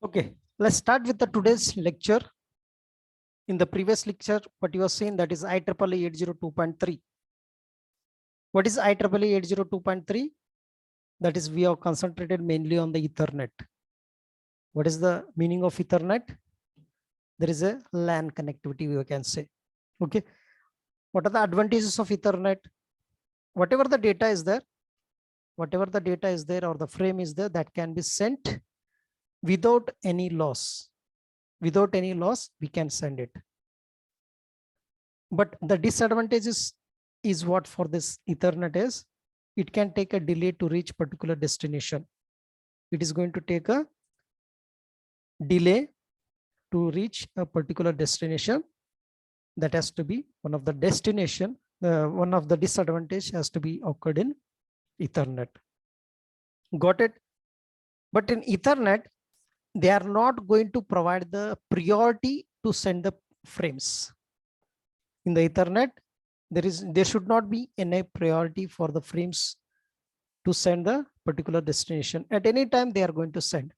Okay, let's start with the today's lecture. In the previous lecture, what you have seen, that is IEEE 802.3. What is IEEE 802.3? That is, we have concentrated mainly on the Ethernet. What is the meaning of Ethernet? There is a LAN connectivity, we can say. Okay, what are the advantages of Ethernet? Whatever the data is there, or the frame is there, that can be sent without any loss. Without any loss, we can send it. But the disadvantages is what for this Ethernet is, it can take a delay to reach particular destination. It is going to take a delay to reach a particular destination. That has to be one of the destination. One of the disadvantage has to be occurred in Ethernet. Got it? But in Ethernet, they are not going to provide the priority to send the frames. In the Ethernet, there should not be any priority for the frames to send the particular destination. At any time they are going to send.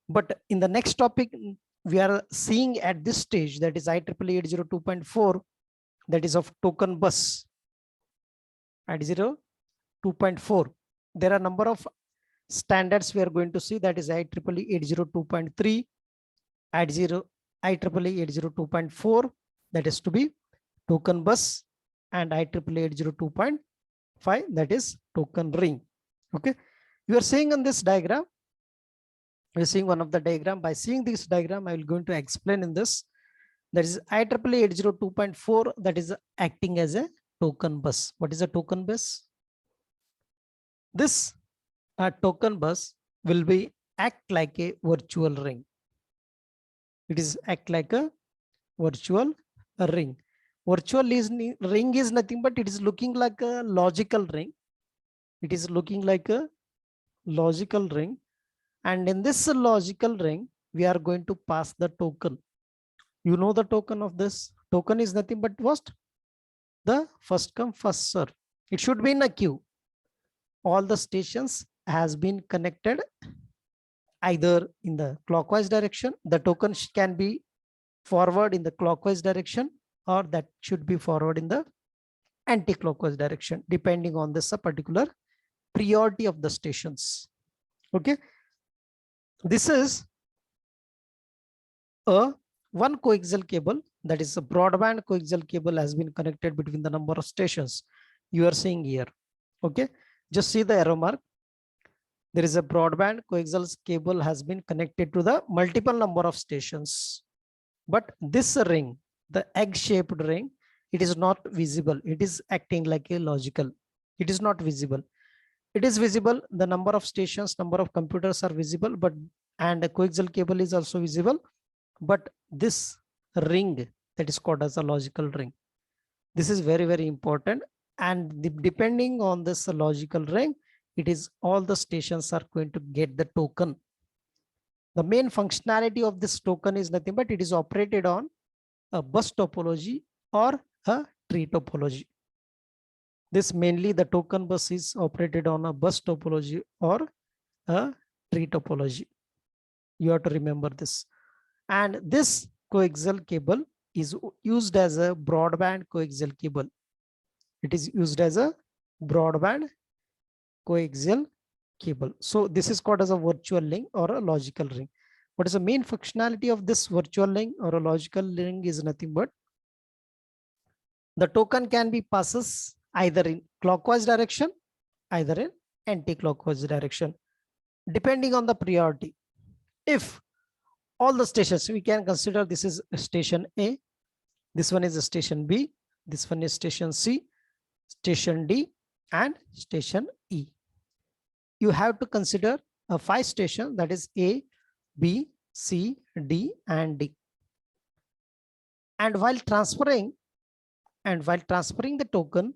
But in the next topic, we are seeing at this stage, that is IEEE 802.4, that is of token bus. 802.4. There are a number of standards we are going to see, that is IEEE 802.3, IEEE 802.4, that is to be token bus, and IEEE 802.5, that is token ring. Okay, you are seeing on this diagram, you're seeing one of the diagram. By seeing this diagram, I will going to explain in this. That is IEEE 802.4, that is acting as a token bus. What is a token bus? This token bus will be act like a virtual ring. It is act like a virtual ring. Virtual ring is nothing but it is looking like a logical ring. It is looking like a logical ring. And in this logical ring, we are going to pass the token. You know the token of this? Token is nothing but what? The first come, first serve. It should be in a queue. All the stations has been connected either in the clockwise direction. The token can be forward in the clockwise direction, or that should be forward in the anti-clockwise direction, depending on this particular priority of the stations. Okay, this is a one coaxial cable, that is a broadband coaxial cable, has been connected between the number of stations you are seeing here. Okay, just see the arrow mark. There is a broadband coaxial cable has been connected to the multiple number of stations. But this ring, the egg-shaped ring, it is not visible. It is acting like a logical. It is not visible. It is visible. The number of stations, number of computers are visible, but and a coaxial cable is also visible. But this ring, that is called as a logical ring. This is very, very important. And depending on this logical ring, it is all the stations are going to get the token. The main functionality of this token is nothing but it is operated on a bus topology or a tree topology. This mainly the token bus is operated on a bus topology or a tree topology. You have to remember this. And this coaxial cable is used as a broadband coaxial cable. It is used as a broadband coaxial cable. So this is called as a virtual link or a logical ring. What is the main functionality of this virtual link or a logical link is nothing but the token can be passes either in clockwise direction, either in anti-clockwise direction, depending on the priority. If all the stations, we can consider this is station A, this one is a station B, this one is station C, station D, and station E. You have to consider a 5 station, that is A, B, C, D, and D. And while transferring the token,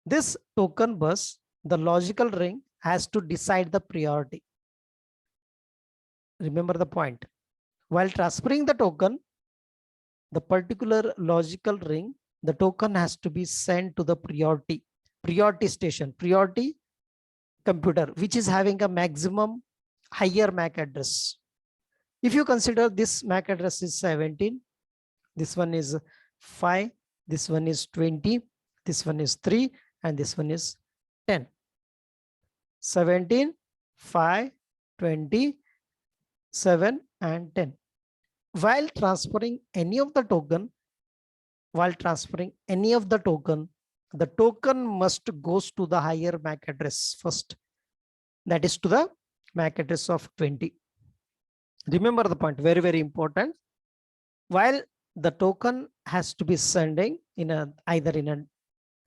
this token bus, the logical ring has to decide the priority. Remember the point. While transferring the token, the particular logical ring, the token has to be sent to the priority station, priority computer, which is having a maximum higher MAC address. If you consider this MAC address is 17, this one is 5, this one is 20, this one is 3, and this one is 10. 17, 5, 20, 7, and 10. While transferring any of the token, the token must goes to the higher MAC address first. That is to the MAC address of 20. Remember the point, very, very important. While the token has to be sending in either in a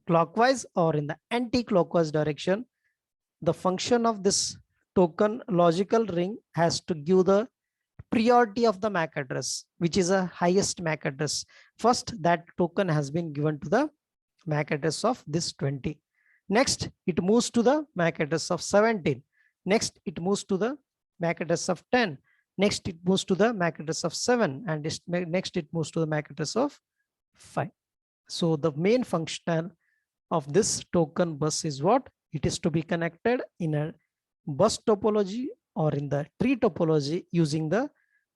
clockwise or in the anti-clockwise direction, the function of this token logical ring has to give the priority of the MAC address, which is a highest MAC address. First, that token has been given to the MAC address of this 20. Next, it moves to the MAC address of 17. Next, it moves to the MAC address of 10. Next, it moves to the MAC address of 7. And next, it moves to the MAC address of 5. So the main function of this token bus is what? It is to be connected in a bus topology or in the tree topology using the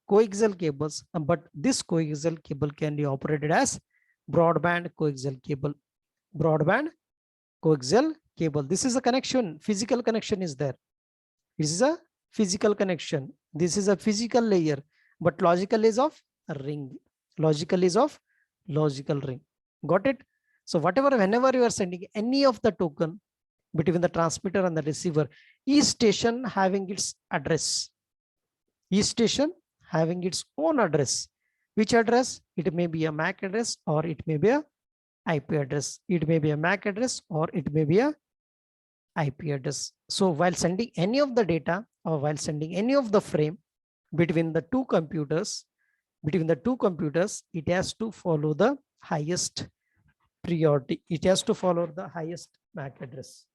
coaxial cables. But this coaxial cable can be operated as broadband coaxial cable. Broadband coaxial cable. This is a connection. Physical connection is there. This is a physical connection. This is a physical layer, but logical is of a ring. Logical is of logical ring. Got it? So whenever you are sending any of the token between the transmitter and the receiver, each station having its address. Each station having its own address. Which address? It may be a MAC address or it may be a IP address. It may be a MAC address or it may be a IP address. So while sending any of the data or while sending any of the frame between the two computers, it has to follow the highest priority. It has to follow the highest MAC address.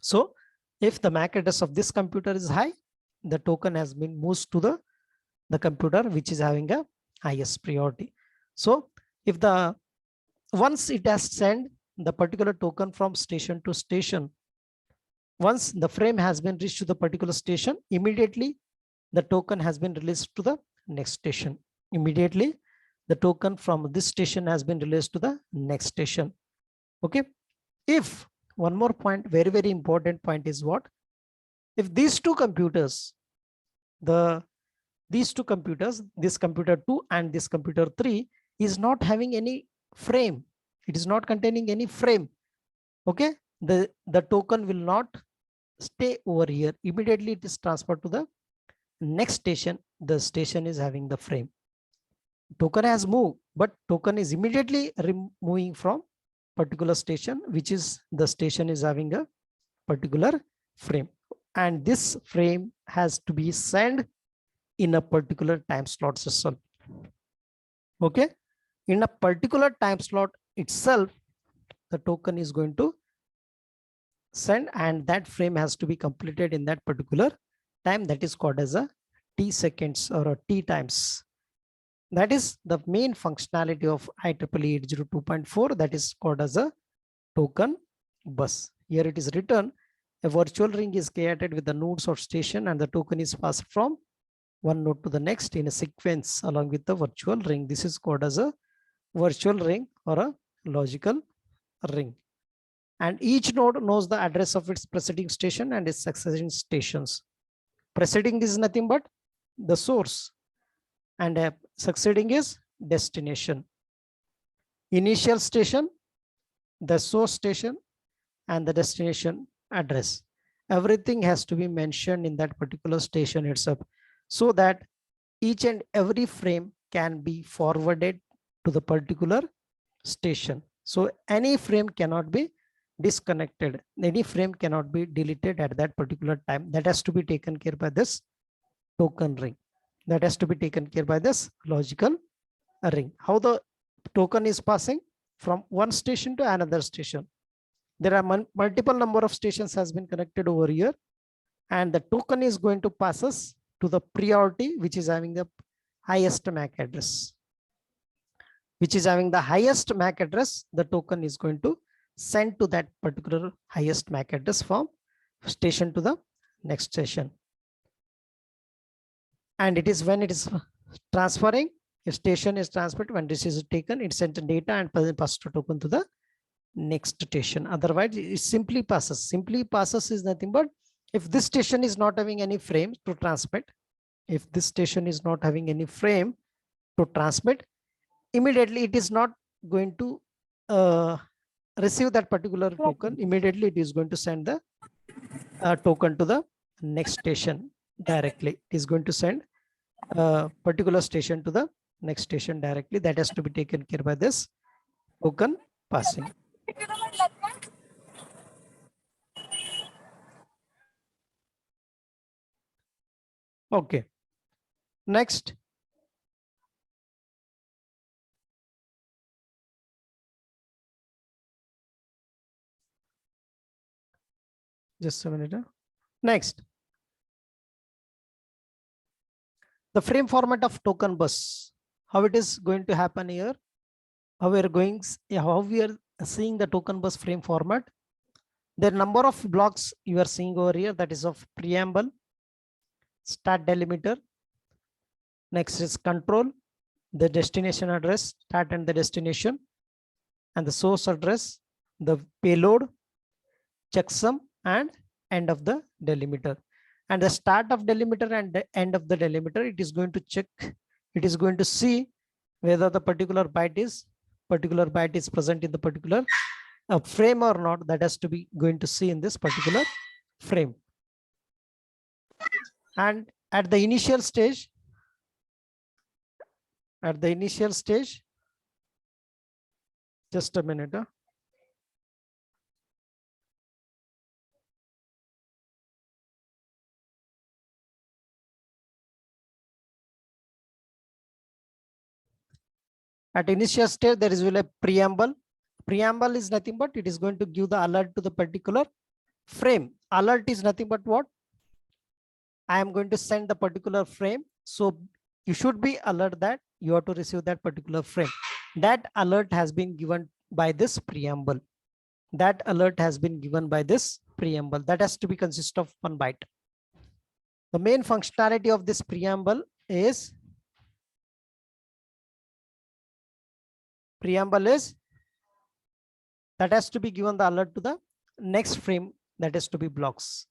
So if the MAC address of this computer is high, the token has been moved to the computer which is having a highest priority. So if once it has sent the particular token from station to station, once the frame has been reached to the particular station, immediately the token has been released to the next station. Immediately the token from this station has been released to the next station. Okay. If one more point, very, very important point is what? If these two computers, this computer 2 and this computer 3 is not having any frame, it is not containing any frame. Okay. The token will not stay over here. Immediately it is transferred to the next station. The station is having the frame. Token has moved, but token is immediately moving from particular station, which is the station is having a particular frame. And this frame has to be sent in a particular time slot system. Okay. In a particular time slot itself, the token is going to send, and that frame has to be completed in that particular time. That is called as a T seconds or a T times. That is the main functionality of IEEE 802.4. That is called as a token bus. Here it is written, a virtual ring is created with the nodes of station and the token is passed from one node to the next in a sequence along with the virtual ring. This is called as a virtual ring or a logical ring. And each node knows the address of its preceding station and its succeeding stations. Preceding is nothing but the source, and succeeding is destination. Initial station, the source station, and the destination address. Everything has to be mentioned in that particular station itself, so that each and every frame can be forwarded to the particular station. So any frame cannot be disconnected. Any frame cannot be deleted at that particular time. That has to be taken care by this token ring. That has to be taken care by this logical ring. How the token is passing from one station to another station. There are multiple number of stations has been connected over here, and the token is going to pass us to the priority, which is having the highest MAC address. Which is having the highest MAC address, the token is going to send to that particular highest MAC address from station to the next station. And it is when it is transferring, if station is transferred, when this is taken, it sends data and passes the token to the next station. Otherwise, it simply passes. Simply passes is nothing but if this station is not having any frame to transmit, if this station is not having any frame to transmit, immediately it is not going to receive that particular token. Immediately it is going to send the token to the next station directly. It is going to send a particular station to the next station directly. That has to be taken care by this token passing. Okay. Next. Just a minute. Next. The frame format of token bus. How it is going to happen here? How we are seeing the token bus frame format. The number of blocks you are seeing over here, that is of preamble, start delimiter. Next is control, the destination address, start and the destination, and the source address, the payload, checksum, and end of the delimiter. And the start of delimiter and the end of the delimiter, it is going to check, it is going to see whether the particular byte is present in the particular frame or not. That has to be going to see in this particular frame. And at the initial stage, just a minute. At initial stage, there is a preamble. Preamble is nothing but it is going to give the alert to the particular frame. Alert is nothing but what? I am going to send the particular frame. So you should be alert that you have to receive that particular frame. That alert has been given by this preamble. That alert has been given by this preamble. That has to be consist of 1 byte. The main functionality of this preamble is that has to be given the alert to the next frame, that is to be blocks.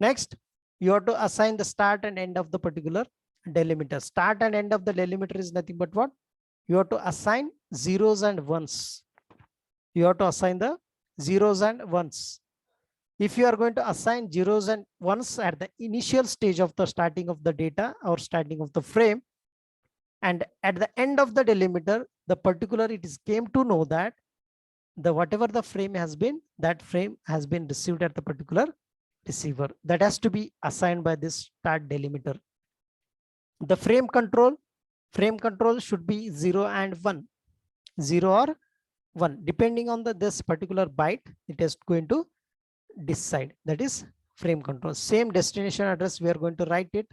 Next, you have to assign the start and end of the particular delimiter. Start and end of the delimiter is nothing but what? You have to assign zeros and ones. You have to assign the zeros and ones. If you are going to assign zeros and ones at the initial stage of the starting of the data or starting of the frame, and at the end of the delimiter, the particular it is came to know that the whatever the frame has been, that frame has been received at the particular receiver. That has to be assigned by this start delimiter. The frame control should be 0 and 1, 0 or 1, depending on this particular byte it is going to decide. That is frame control. Same destination address we are going to write it,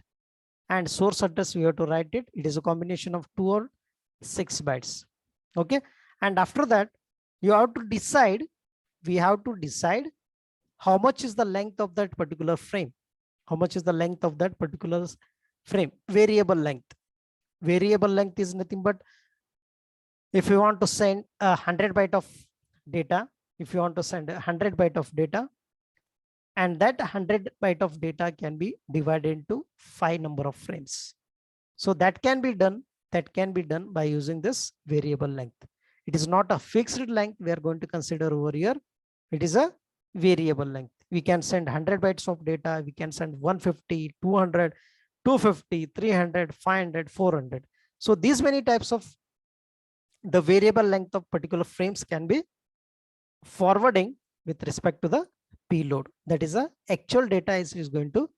and source address we have to write it. It is a combination of 2 or 6 bytes. Okay, and after that you have to decide, we have to decide how much is the length of that particular frame. How much is the length of that particular frame? Variable length. Variable length is nothing but if you want to send 100 byte of data, if you want to send 100 byte of data, and that 100 byte of data can be divided into 5 number of frames. So that can be done by using this variable length. It is not a fixed length we are going to consider over here. It is a variable length. We can send 100 bytes of data. We can send 150, 200, 250, 300, 500, 400. So these many types of the variable length of particular frames can be forwarding with respect to the payload. That is the actual data is going to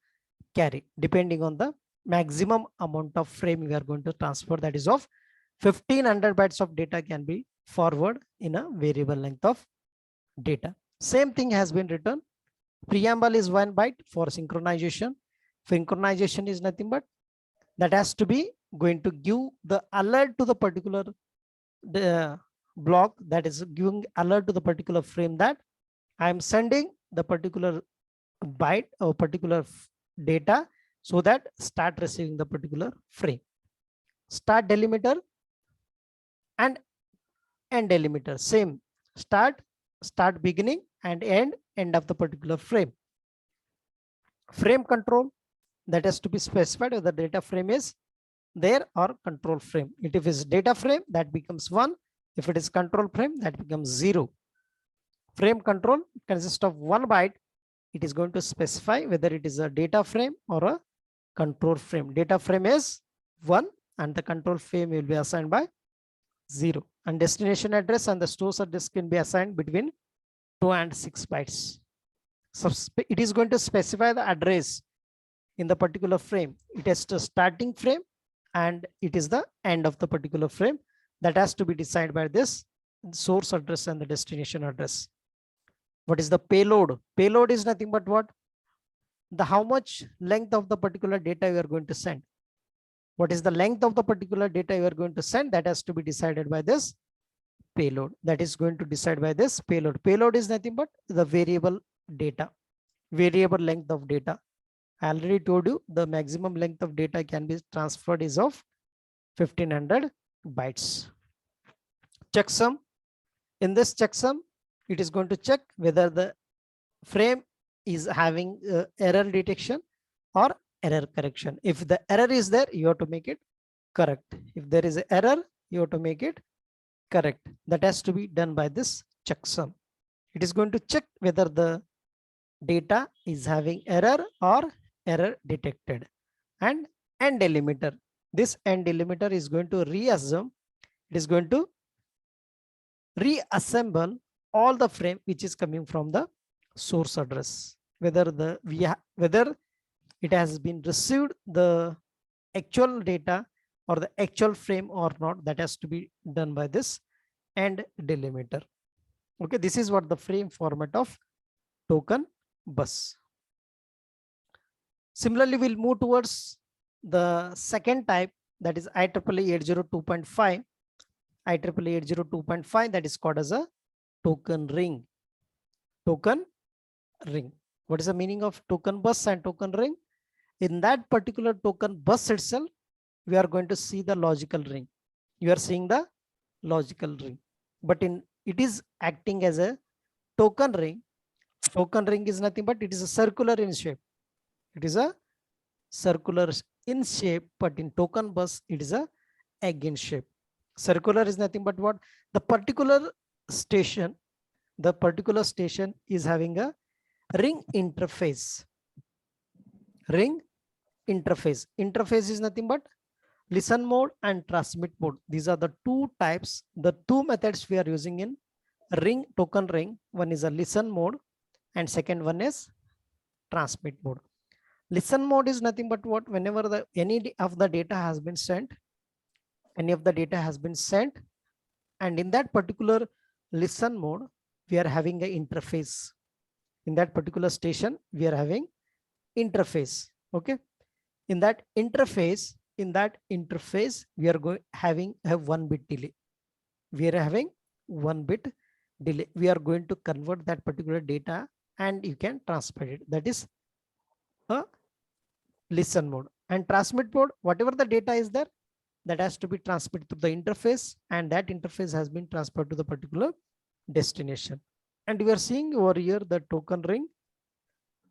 carry depending on the maximum amount of frame we are going to transfer. That is of 1500 bytes of data can be forward in a variable length of data. Same thing has been written. Preamble is 1 byte for synchronization. Synchronization is nothing but that has to be going to give the alert to the particular block, that is giving alert to the particular frame that I am sending the particular byte or particular data so that start receiving the particular frame. Start delimiter and end delimiter, same. Start beginning and end of the particular frame. Frame control, that has to be specified whether data frame is there or control frame. If it is data frame, that becomes 1. If it is control frame, that becomes 0. Frame control consists of 1 byte. It is going to specify whether it is a data frame or a control frame. Data frame is 1 and the control frame will be assigned by 0. And destination address and the source address can be assigned between 2 and 6 bytes. So it is going to specify the address in the particular frame. It has the starting frame and it is the end of the particular frame. That has to be decided by this source address and the destination address. What is the payload? Payload is nothing but what? The how much length of the particular data you are going to send. What is the length of the particular data you are going to send? That has to be decided by this payload. That is going to decide by this payload. Payload is nothing but the variable data, variable length of data. I already told you the maximum length of data can be transferred is of 1500 bytes. Checksum. In this checksum, it is going to check whether the frame is having error detection or error correction. If the error is there, you have to make it correct. If there is an error, you have to make it correct. That has to be done by this checksum. It is going to check whether the data is having error or error detected. And end delimiter. This end delimiter is going to reassume. It is going to reassemble all the frame which is coming from the source address. Whether it has been received the actual data or the actual frame or not, that has to be done by this end delimiter. Okay, this is what the frame format of token bus. Similarly, we'll move towards the second type, that is IEEE 802.5. IEEE 802.5, that is called as a token ring. Token ring. What is the meaning of token bus and token ring? In that particular token bus itself, we are going to see the logical ring. You are seeing the logical ring, but it is acting as a token ring. Token ring is nothing but it is a circular in shape. It is a circular in shape, but in token bus, it is a egg in shape. Circular is nothing but what? The particular station is having a ring interface. Ring interface. Interface is nothing but listen mode and transmit mode. These are the two types, the two methods we are using in ring, token ring. One is a listen mode and second one is transmit mode. Listen mode is nothing but what? Whenever any of the data has been sent, and in that particular listen mode, we are having an interface. In that particular station, we are having interface. Okay. In that interface, we are having a 1 bit delay. We are having 1 bit delay. We are going to convert that particular data and you can transmit it. That is a listen mode. And transmit mode, whatever the data is there, that has to be transmitted to the interface, and that interface has been transferred to the particular destination. And we are seeing over here the token ring.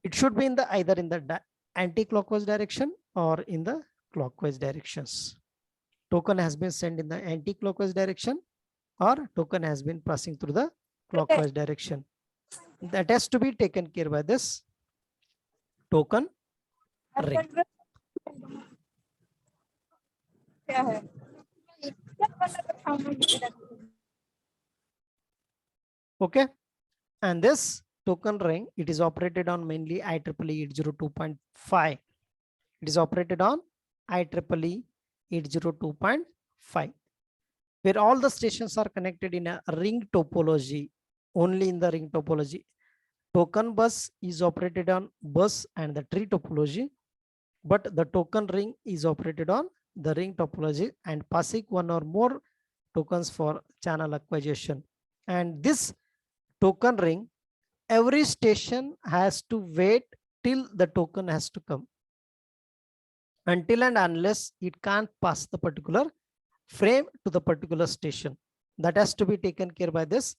It should be in the either in the anti-clockwise direction or in the clockwise directions. Token has been sent in the anti-clockwise direction or token has been passing through the clockwise direction. That has to be taken care by this token ring. Okay, and this token ring, it is operated on mainly IEEE 802.5. It is operated on IEEE 802.5, where all the stations are connected in a ring topology. Only in the ring topology. Token bus is operated on bus and the tree topology, but the token ring is operated on the ring topology and passing one or more tokens for channel acquisition. And this token ring, every station has to wait till the token has to come. until and unless it can't pass the particular frame to the particular station. That has to be taken care by this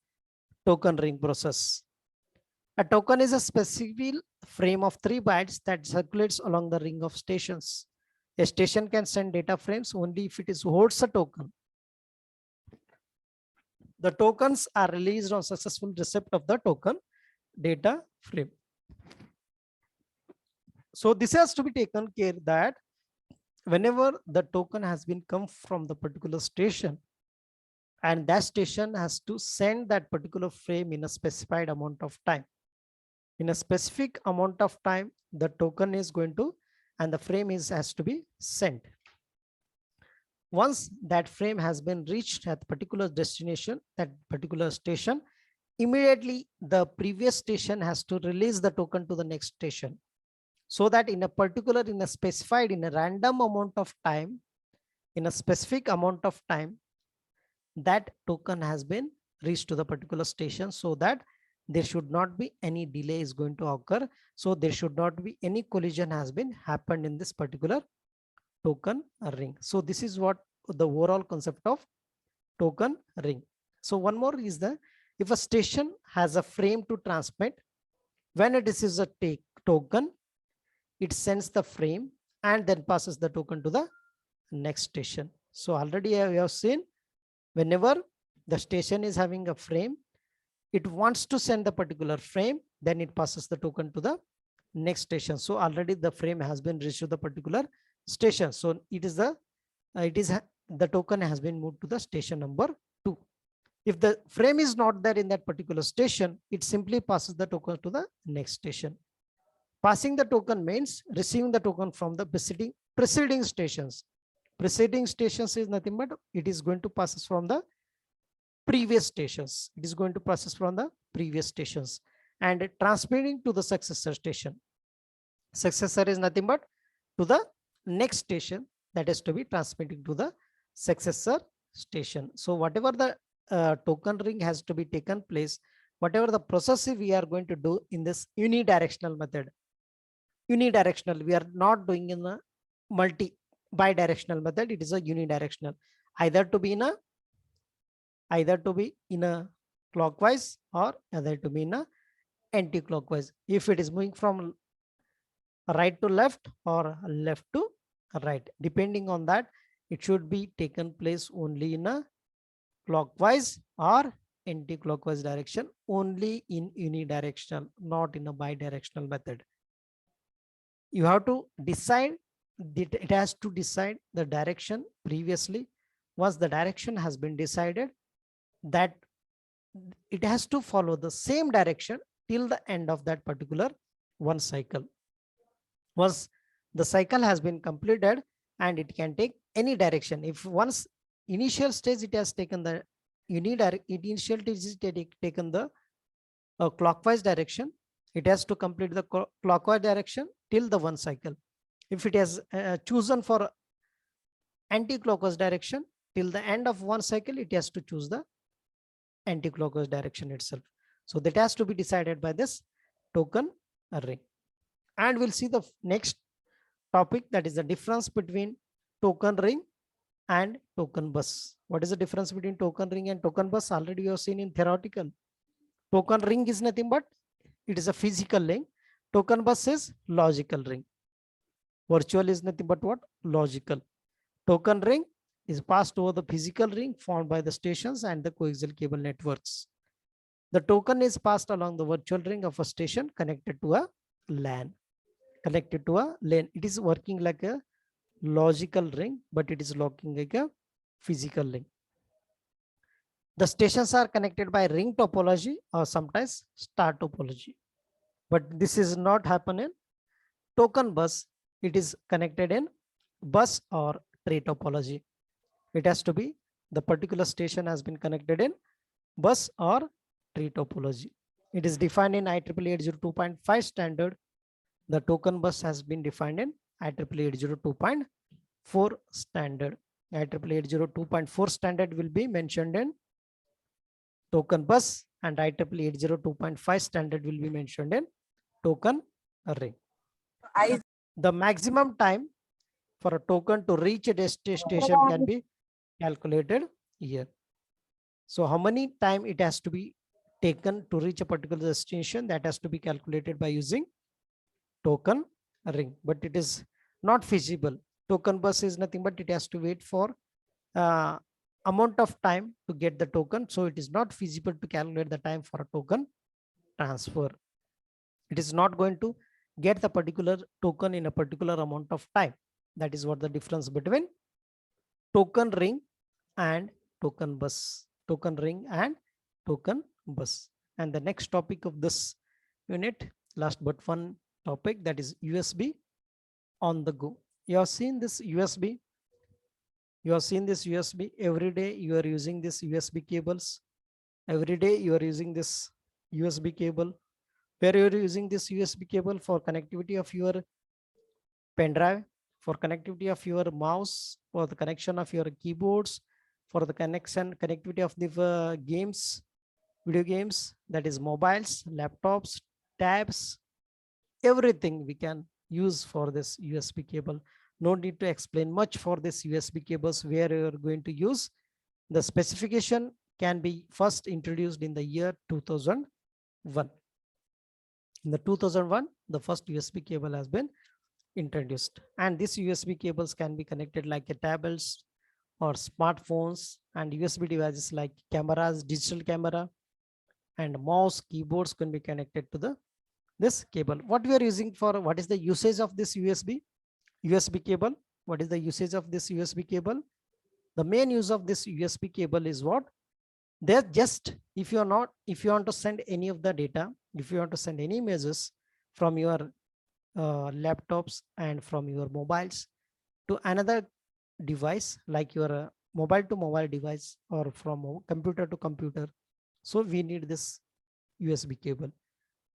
token ring process. A token is a specific frame of 3 bytes that circulates along the ring of stations. A station can send data frames only if it is holds a token. The tokens are released on successful receipt of the token data frame. So this has to be taken care that whenever the token has been come from the particular station, and that station has to send that particular frame in a specified amount of time. In a specific amount of time, the token is going to, and the frame has to be sent. Once that frame has been reached at particular destination, that particular station, immediately the previous station has to release the token to the next station. So that in a particular, in a specified, in a random amount of time, in a specific amount of time, that token has been reached to the particular station, so that there should not be any delay is going to occur. So there should not be any collision has been happened in this particular token ring. So this is what the overall concept of token ring. So one more is the, if a station has a frame to transmit, when it receives a token, it sends the frame and then passes the token to the next station. So already we have seen, whenever the station is having a frame, it wants to send the particular frame, then it passes the token to the next station. So already the frame has been reached to the particular station. So it is the token has been moved to the station number 2. If the frame is not there in that particular station, it simply passes the token to the next station. Passing the token means receiving the token from the preceding stations. Preceding stations is nothing but it is going to pass from the previous stations. It is going to process from the previous stations and transmitting to the successor station. Successor is nothing but to the next station, that is to be transmitting to the successor station. So whatever the token ring has to be taken place, whatever the process we are going to do in this unidirectional method. Unidirectional, we are not doing in a bidirectional method. It is a unidirectional, either to be in a clockwise or either to be in a anti-clockwise. If it is moving from right to left or left to right, depending on that, it should be taken place only in a clockwise or anti-clockwise direction, only in unidirectional, not in a bidirectional method. You have to decide, it has to decide the direction previously. Once the direction has been decided, that it has to follow the same direction till the end of that particular one cycle. Once the cycle has been completed, and it can take any direction. If once initial stage it has taken the initial stage taken the clockwise direction, it has to complete the clockwise direction till the one cycle. If it has chosen for anti-clockwise direction, till the end of one cycle, it has to choose the anti-clockwise direction itself. So that has to be decided by this token ring. And we'll see the next topic, that is the difference between token ring and token bus. What is the difference between token ring and token bus? Already we have seen in theoretical. Token ring is nothing but it is a physical link. Token bus is logical ring. Virtual is nothing but what? Logical. Token ring is passed over the physical ring formed by the stations and the coaxial cable networks. The token is passed along the virtual ring of a station connected to a LAN. Connected to a LAN. It is working like a logical ring, but it is looking like a physical link. The stations are connected by ring topology or sometimes star topology. But this is not happen in token bus. It is connected in bus or tree topology. It has to be the particular station has been connected in bus or tree topology. It is defined in IEEE 802.5 standard. The token bus has been defined in IEEE 802.4 standard. IEEE 802.4 standard will be mentioned in token bus, and IEEE 802.5 standard will be mentioned in token ring. The maximum time for a token to reach a destination can be calculated here. So how many time it has to be taken to reach a particular destination, that has to be calculated by using token ring, but it is not feasible. Token bus is nothing but it has to wait for amount of time to get the token. So it is not feasible to calculate the time for a token transfer. It is not going to get the particular token in a particular amount of time. That is what the difference between token ring and token bus, token ring and token bus. And the next topic of this unit, last but one topic, that is USB on the go. You have seen this USB. You have seen this USB every day. You are using this USB cables. Every day you are using this USB cable. Where you are using this USB cable for connectivity of your pen drive, for connectivity of your mouse, for the connection of your keyboards, for the connectivity of the games, video games, that is mobiles, laptops, tabs, everything we can use for this USB cable. No need to explain much for this USB cables where you are going to use. The specification can be first introduced in the year 2001. In the 2001, the first USB cable has been introduced, and these USB cables can be connected like a tablets or smartphones, and USB devices like cameras, digital camera, and mouse, keyboards can be connected to this cable. What we are using for, what is the usage of this USB cable? What is the usage of this USB cable? The main use of this USB cable is what? They're just, if you want to send any of the data, if you want to send any images from your laptops and from your mobiles to another device, like your mobile to mobile device or from computer to computer, so we need this USB cable.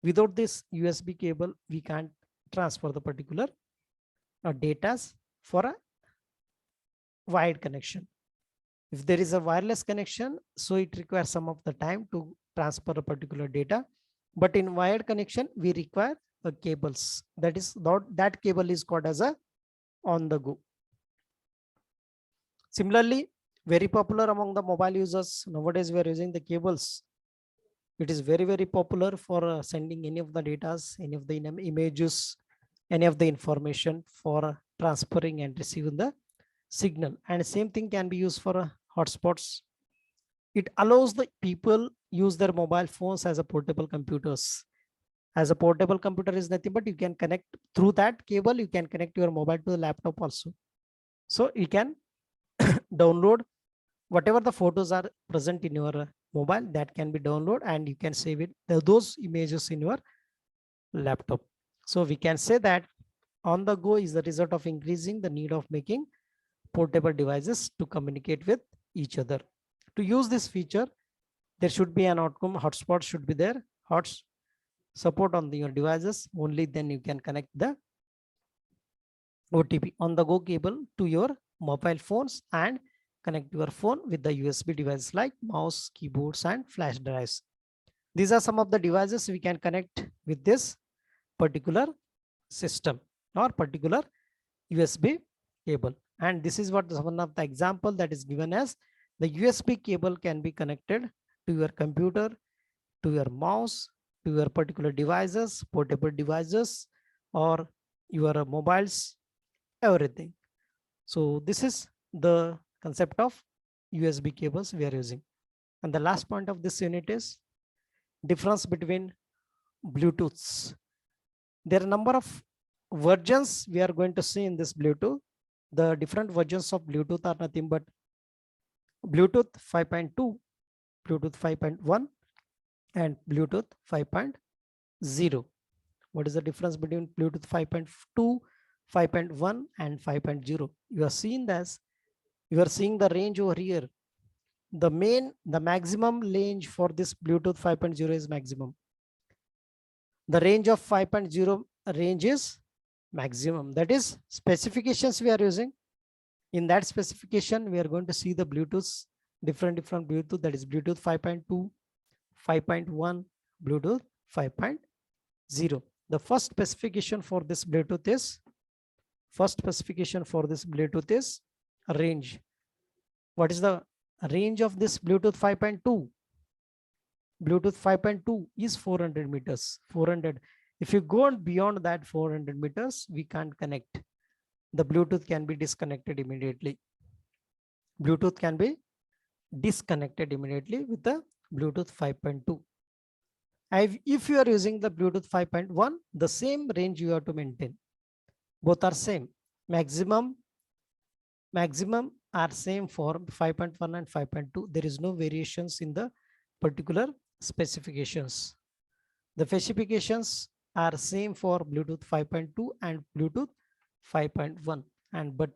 Without this USB cable, we can't transfer the particular data for a wired connection. If there is a wireless connection, so it requires some of the time to transfer a particular data. But in wired connection, we require cables. That cable is called as a on the go. Similarly, very popular among the mobile users nowadays, we are using the cables. It is very, very popular for sending any of the data, any of the images, any of the information, for transferring and receiving the signal. And same thing can be used for hotspots. It allows the people use their mobile phones as a portable computers. As a portable computer is nothing but you can connect through that cable, you can connect your mobile to the laptop also. So you can download whatever the photos are present in your mobile, that can be downloaded, and you can save it, those images, in your laptop. So we can say that on the go is the result of increasing the need of making portable devices to communicate with each other. To use this feature, there should be an outcome. Hotspot should be there. Hots support on your devices. Only then you can connect the OTP on the go cable to your mobile phones and connect your phone with the USB device like mouse, keyboards, and flash drives. These are some of the devices we can connect with this particular system or particular USB cable. And this is what one of the example that is given as the USB cable can be connected to your computer, to your mouse, to your particular devices, portable devices, or your mobiles, everything. So this is the concept of USB cables we are using. And the last point of this unit is difference between Bluetooths. There are a number of versions we are going to see in this Bluetooth. The different versions of Bluetooth are nothing but Bluetooth 5.2, Bluetooth 5.1, and Bluetooth 5.0. What is the difference between Bluetooth 5.2, 5.1, and 5.0? You are seeing this. You are seeing the range over here. The maximum range for this Bluetooth 5.0 is maximum. The range of 5.0 range is maximum. That is specifications we are using. In that specification, we are going to see the Bluetooths, different Bluetooth, that is Bluetooth 5.2, 5.1, Bluetooth 5.0. The first specification for this Bluetooth is First specification for this Bluetooth is range. What is the range of this Bluetooth 5.2? Bluetooth 5.2 is 400 meters. 400. If you go on beyond that 400 meters, we can't connect. The Bluetooth can be disconnected immediately. Bluetooth can be disconnected immediately with the Bluetooth 5.2. If you are using the Bluetooth 5.1, the same range you have to maintain. Both are same. Maximum are same for 5.1 and 5.2. There is no variations in the particular specifications. The specifications are same for Bluetooth 5.2 and Bluetooth 5.1, and but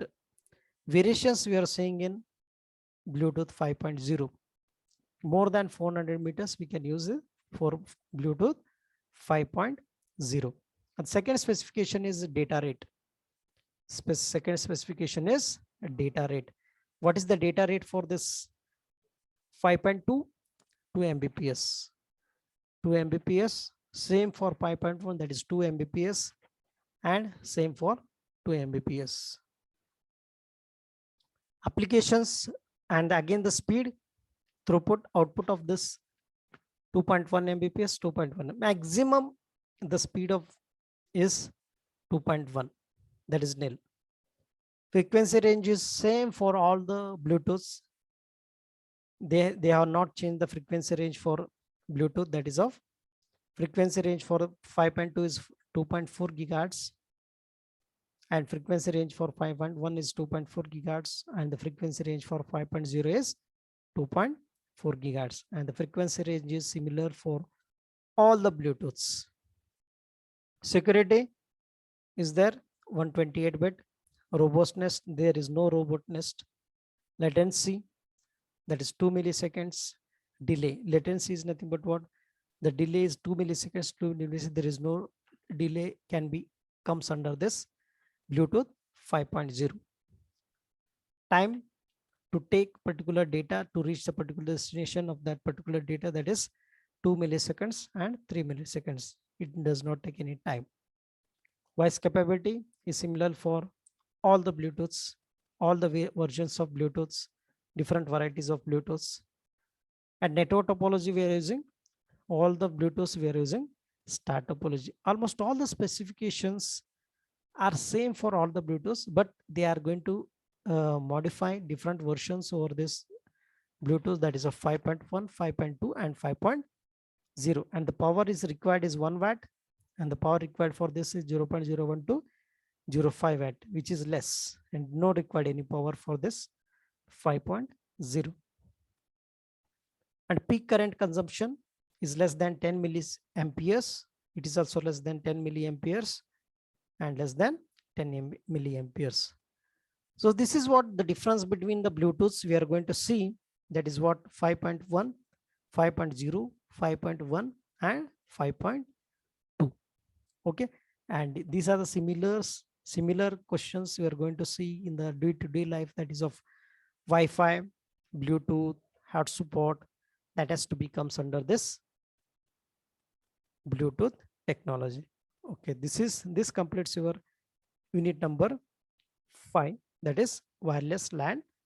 variations we are seeing in Bluetooth 5.0. More than 400 meters we can use it for Bluetooth 5.0. And second specification is data rate. Second specification is data rate. What is the data rate for this 5.2? 2 Mbps. 2 Mbps. Same for 5.1, that is 2 Mbps, and same for 2 Mbps. Applications, and again the speed, throughput, output of this 2.1 Mbps, 2.1. Maximum the speed of is 2.1, that is nil. Frequency range is same for all the Bluetooths. They have not changed the frequency range for Bluetooth, that is of frequency range for 5.2 is 2.4 gigahertz, and frequency range for 5.1 is 2.4 gigahertz, and the frequency range for 5.0 is 2.4 gigahertz, and the frequency range is similar for all the Bluetooths. Security is there, 128-bit. Robustness, there is no robustness. Latency, that is 2 milliseconds. Delay, latency is nothing but what? The delay is 2 milliseconds. 2 milliseconds, there is no delay, can be comes under this Bluetooth 5.0. Time to take particular data to reach the particular destination of that particular data, that is 2 milliseconds and 3 milliseconds. It does not take any time. Voice capability is similar for all the Bluetooths, all the versions of Bluetooths, different varieties of Bluetooths. And network topology we are using, all the Bluetooths we are using star topology. Almost all the specifications are same for all the Bluetooths, but they are going to modify different versions over this Bluetooth, that is of 5.1, 5.2 and 5.0, and the power is required is 1 watt, and the power required for this is 0.01 to 0.5 watt, which is less, and no required any power for this 5.0. And peak current consumption is less than 10 milliamperes. It is also less than 10 milliamperes and less than 10 milliamperes. So this is what the difference between the Bluetooths we are going to see. That is what 5.1, 5.0, 5.1 and 5.2. Okay, and these are the similar questions we are going to see in the day-to-day life, that is of Wi-Fi, Bluetooth, hard support, that has to be comes under this Bluetooth technology. Okay, this completes your unit number 5, that is wireless LAN